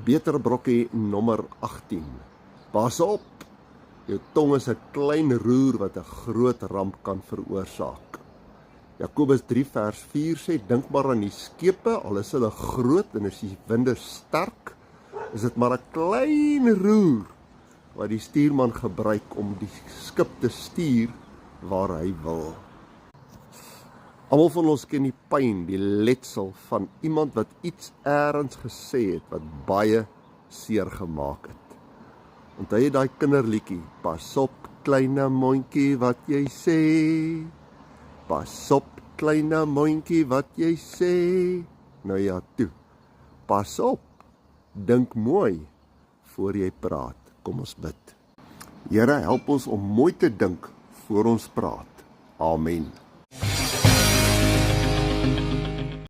Beter brokkie nommer 18. Pas op! Jou tong is 'n klein roer wat 'n groot ramp kan veroorsaak. Jakobus 3 vers 4 sê, dink maar aan die skepe, al is hulle groot en is die winde sterk, is dit maar 'n klein roer wat die stuurman gebruik om die skip te stuur waar hy wil. Almal van ons ken die pyn, die letsel van iemand wat iets eers gesê het wat baie seer gemaak het. Onthou jy daai kinderliedjie, pas op kleine mondjie wat jy sê, pas op kleine mondjie wat jy sê. Nou ja, toe, pas op, dink mooi voor jy praat. Kom ons bid. Here, help ons om mooi te dink voor ons praat. Amen.